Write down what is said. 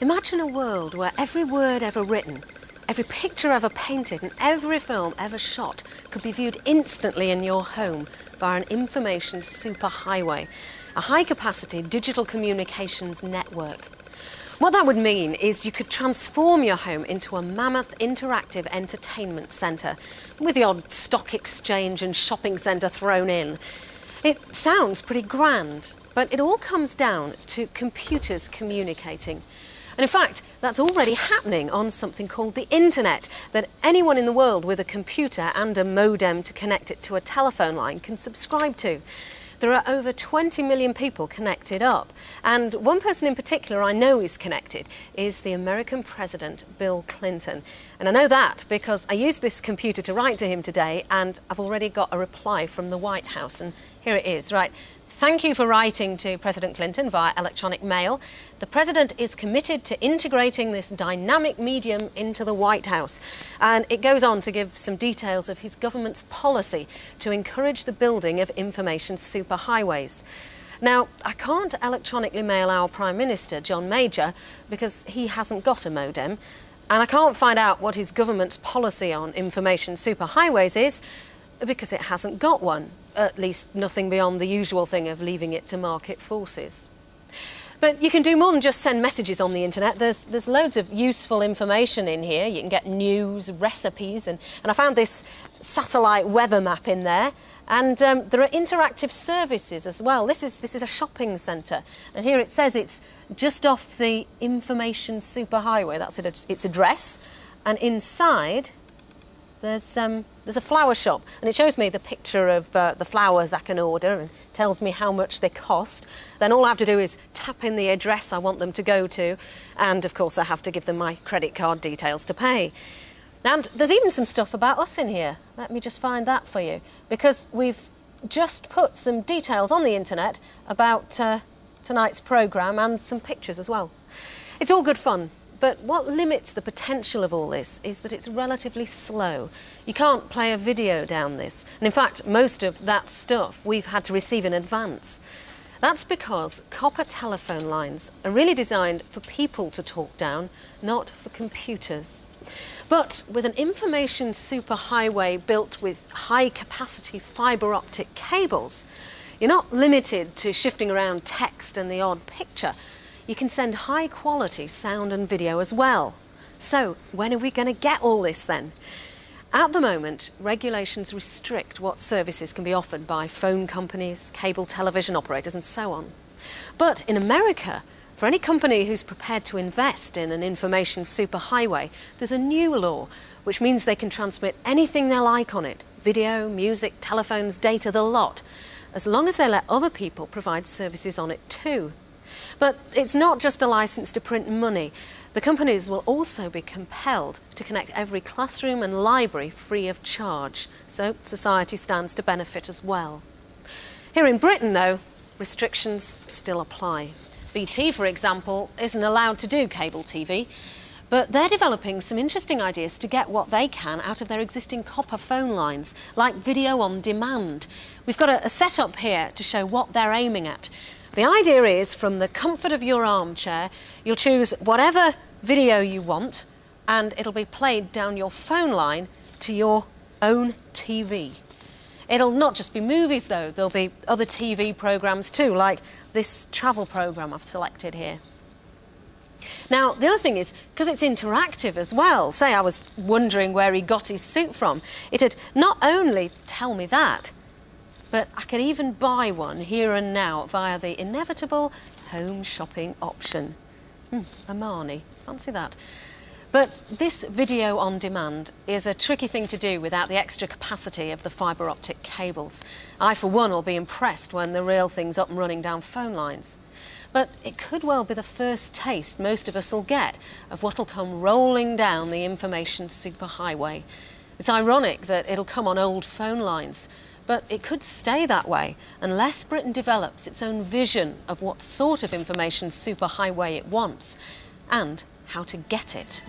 Imagine a world where every word ever written, every picture ever painted and every film ever shot could be viewed instantly in your home via an information superhighway, a high-capacity digital communications network. What that would mean is you could transform your home into a mammoth interactive entertainment centre, with the odd stock exchange and shopping centre thrown in. It sounds pretty grand, but it all comes down to computers communicating. And in fact, that's already happening on something called the internet, that anyone in the world with a computer and a modem to connect it to a telephone line can subscribe to. There are over 20 million people connected up, and one person in particular I know is connected is the American President, Bill Clinton. And I know that because I used this computer to write to him today, and I've already got a reply from the White House, and here it is, right. Thank you for writing to President Clinton via electronic mail. The President is committed to integrating this dynamic medium into the White House. And it goes on to give some details of his government's policy to encourage the building of information superhighways. Now, I can't electronically mail our Prime Minister, John Major, because he hasn't got a modem. And I can't find out what his government's policy on information superhighways is, because it hasn't got one. At least nothing beyond the usual thing of leaving it to market forces. But you can do more than just send messages on the internet. There's loads of useful information in here. You can get news, recipes, and I found this satellite weather map in there. And there are interactive services as well. This is a shopping centre, and here it says it's just off the information superhighway. That's its address, and inside there's a flower shop, and it shows me the picture of the flowers I can order and tells me how much they cost. Then all I have to do is tap in the address I want them to go to, and of course I have to give them my credit card details to pay. And there's even some stuff about us in here. Let me just find that for you, because we've just put some details on the internet about tonight's programme and some pictures as well. It's all good fun. But what limits the potential of all this is that it's relatively slow. You can't play a video down this. And in fact, most of that stuff we've had to receive in advance. That's because copper telephone lines are really designed for people to talk down, not for computers. But with an information superhighway built with high-capacity fibre optic cables, you're not limited to shifting around text and the odd picture. You can send high-quality sound and video as well. So, when are we going to get all this then? At the moment, regulations restrict what services can be offered by phone companies, cable television operators and so on. But in America, for any company who's prepared to invest in an information superhighway, there's a new law which means they can transmit anything they like on it: video, music, telephones, data, the lot, as long as they let other people provide services on it too. But it's not just a licence to print money. The companies will also be compelled to connect every classroom and library free of charge, so society stands to benefit as well. Here in Britain, though, restrictions still apply. BT, for example, isn't allowed to do cable TV, but they're developing some interesting ideas to get what they can out of their existing copper phone lines, like video on demand. We've got a setup here to show what they're aiming at. The idea is, from the comfort of your armchair, you'll choose whatever video you want, and it'll be played down your phone line to your own TV. It'll not just be movies, though. There'll be other TV programmes too, like this travel programme I've selected here. Now, the other thing is, because it's interactive as well, say I was wondering where he got his suit from, it'd not only tell me that, but I could even buy one here and now via the inevitable home shopping option. Armani, fancy that. But this video on demand is a tricky thing to do without the extra capacity of the fibre optic cables. I, for one, will be impressed when the real thing's up and running down phone lines. But it could well be the first taste most of us will get of what'll come rolling down the information superhighway. It's ironic that it'll come on old phone lines, but it could stay that way unless Britain develops its own vision of what sort of information superhighway it wants and how to get it.